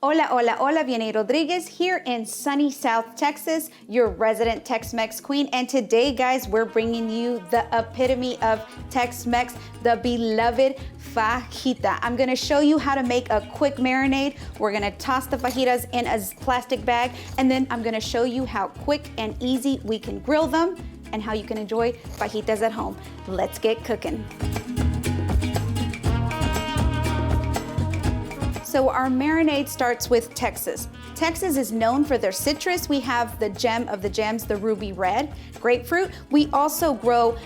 Hola, hola, hola, Vianney Rodriguez here in sunny South Texas, your resident Tex-Mex queen. And today, guys, we're bringing you the epitome of Tex-Mex, the beloved fajita. I'm gonna show you how to make a quick marinade. We're gonna toss the fajitas in a plastic bag, and then I'm gonna show you how quick and easy we can grill them and how you can enjoy fajitas at home. Let's get cooking. So our marinade starts with Texas. Texas is known for their citrus. We have the gem of the gems, the ruby red grapefruit. We also grow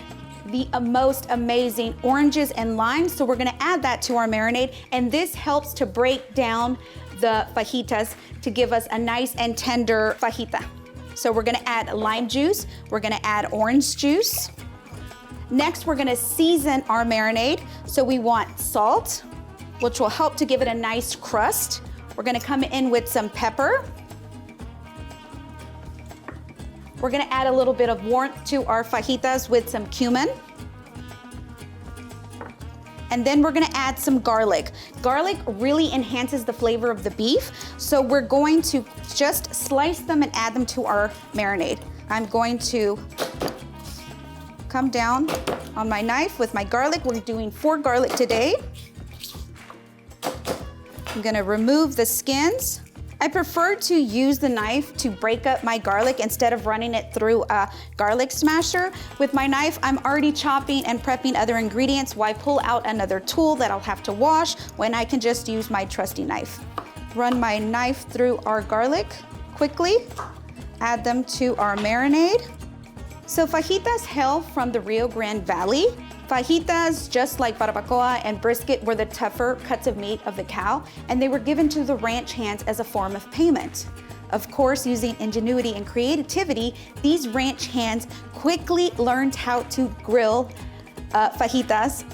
the most amazing oranges and limes, so we're gonna add that to our marinade, and this helps to break down the fajitas to give us a nice and tender fajita. So we're gonna add lime juice, we're gonna add orange juice. Next, we're gonna season our marinade. So we want salt, which will help to give it a nice crust. We're gonna come in with some pepper. We're gonna add a little bit of warmth to our fajitas with some cumin. And then we're gonna add some garlic. Garlic really enhances the flavor of the beef, so we're going to just slice them and add them to our marinade. I'm going to come down on my knife with my garlic. We're doing 4 garlic today. I'm gonna remove the skins. I prefer to use the knife to break up my garlic instead of running it through a garlic smasher. With my knife, I'm already chopping and prepping other ingredients. Why pull out another tool that I'll have to wash when I can just use my trusty knife? Run my knife through our garlic quickly, add them to our marinade. So fajitas hail from the Rio Grande Valley. Fajitas, just like barbacoa and brisket, were the tougher cuts of meat of the cow, and they were given to the ranch hands as a form of payment. Of course, using ingenuity and creativity, these ranch hands quickly learned how to grill fajitas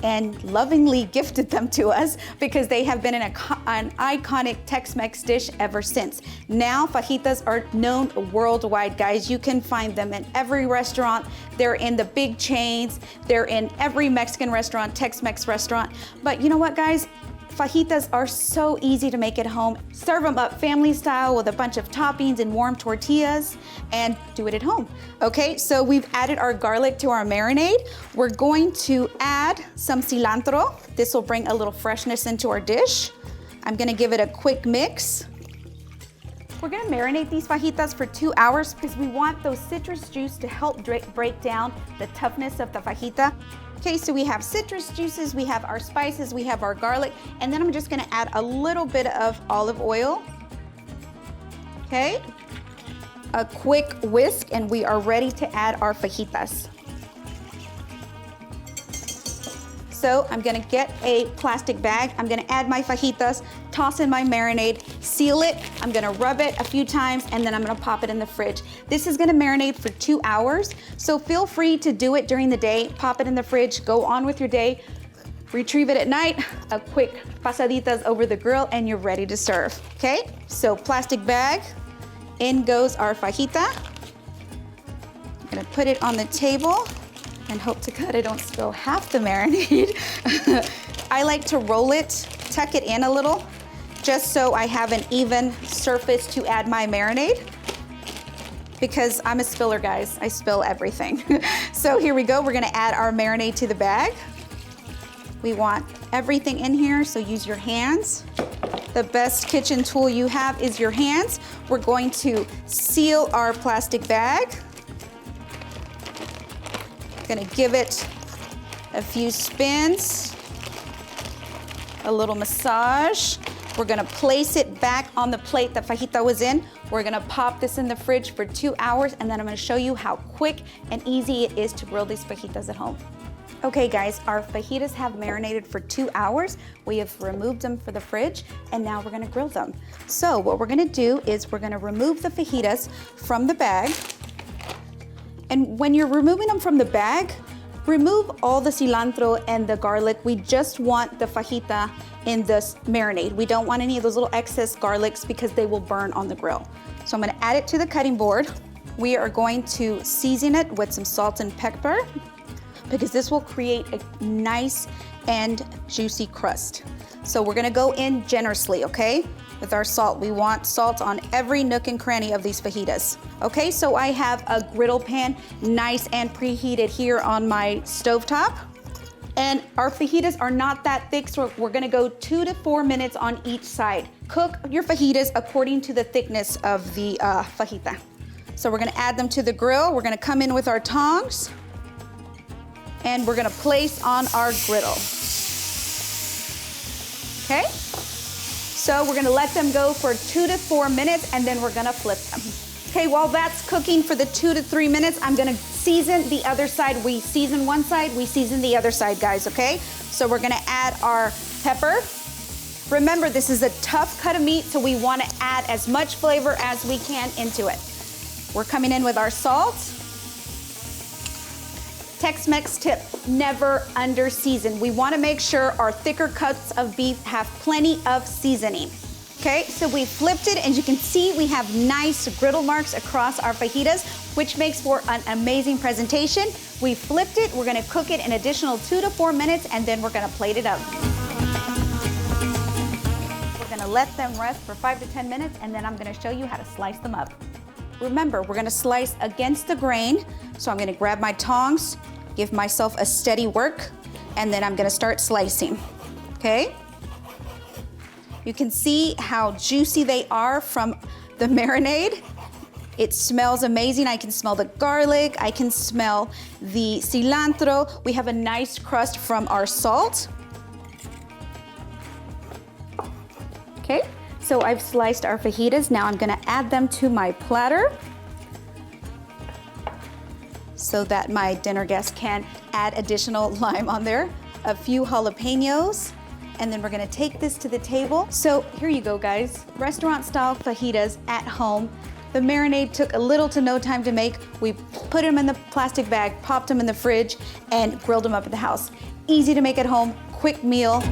and lovingly gifted them to us because they have been an iconic Tex-Mex dish ever since. Now fajitas are known worldwide, guys. You can find them in every restaurant. They're in the big chains. They're in every Mexican restaurant, Tex-Mex restaurant. But you know what, guys? Fajitas are so easy to make at home. Serve them up family style with a bunch of toppings and warm tortillas and do it at home. Okay, so we've added our garlic to our marinade. We're going to add some cilantro. This will bring a little freshness into our dish. I'm gonna give it a quick mix. We're gonna marinate these fajitas for 2 hours because we want those citrus juice to help break down the toughness of the fajita. Okay, so we have citrus juices, we have our spices, we have our garlic, and then I'm just gonna add a little bit of olive oil. Okay, a quick whisk, and we are ready to add our fajitas. So I'm gonna get a plastic bag, I'm gonna add my fajitas, toss in my marinade, seal it, I'm gonna rub it a few times, and then I'm gonna pop it in the fridge. This is gonna marinate for 2 hours, so feel free to do it during the day, pop it in the fridge, go on with your day, retrieve it at night, a quick pasaditas over the grill, and you're ready to serve, okay? So plastic bag, in goes our fajita. I'm gonna put it on the table, and hope to God I don't spill half the marinade. I like to roll it, tuck it in a little, just so I have an even surface to add my marinade, because I'm a spiller, guys. I spill everything. So here we go, we're gonna add our marinade to the bag. We want everything in here, so use your hands. The best kitchen tool you have is your hands. We're going to seal our plastic bag. Gonna give it a few spins, a little massage. We're gonna place it back on the plate that fajita was in. We're gonna pop this in the fridge for 2 hours, and then I'm gonna show you how quick and easy it is to grill these fajitas at home. Okay guys, our fajitas have marinated for 2 hours. We have removed them from the fridge, and now we're gonna grill them. So what we're gonna do is we're gonna remove the fajitas from the bag. And when you're removing them from the bag, remove all the cilantro and the garlic. We just want the fajita in this marinade. We don't want any of those little excess garlics because they will burn on the grill. So I'm gonna add it to the cutting board. We are going to season it with some salt and pepper because this will create a nice and juicy crust. So we're gonna go in generously, okay? with our salt. We want salt on every nook and cranny of these fajitas. Okay, so I have a griddle pan, nice and preheated here on my stovetop. And our fajitas are not that thick, so we're gonna go 2 to 4 minutes on each side. Cook your fajitas according to the thickness of the fajita. So we're gonna add them to the grill. We're gonna come in with our tongs, and we're gonna place on our griddle. Okay? So we're gonna let them go for 2 to 4 minutes, and then we're gonna flip them. Okay, while that's cooking for the 2 to 3 minutes, I'm gonna season the other side. We season one side, we season the other side, guys, okay? So we're gonna add our pepper. Remember, this is a tough cut of meat, so we wanna add as much flavor as we can into it. We're coming in with our salt. Tex-Mex tip, never under season. We wanna make sure our thicker cuts of beef have plenty of seasoning. Okay, so we flipped it, and you can see we have nice griddle marks across our fajitas, which makes for an amazing presentation. We flipped it, we're gonna cook it an additional 2 to 4 minutes, and then we're gonna plate it up. We're gonna let them rest for 5 to 10 minutes, and then I'm gonna show you how to slice them up. Remember, we're gonna slice against the grain, so I'm gonna grab my tongs, give myself a steady work, and then I'm gonna start slicing, okay? You can see how juicy they are from the marinade. It smells amazing. I can smell the garlic, I can smell the cilantro. We have a nice crust from our salt. Okay, so I've sliced our fajitas. Now I'm gonna add them to my platter so that my dinner guests can add additional lime on there. A few jalapenos, and then we're gonna take this to the table. So here you go, guys. Restaurant style fajitas at home. The marinade took a little to no time to make. We put them in the plastic bag, popped them in the fridge, and grilled them up at the house. Easy to make at home, quick meal.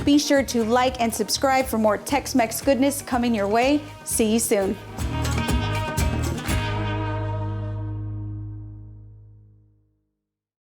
Be sure to like and subscribe for more Tex-Mex goodness coming your way. See you soon.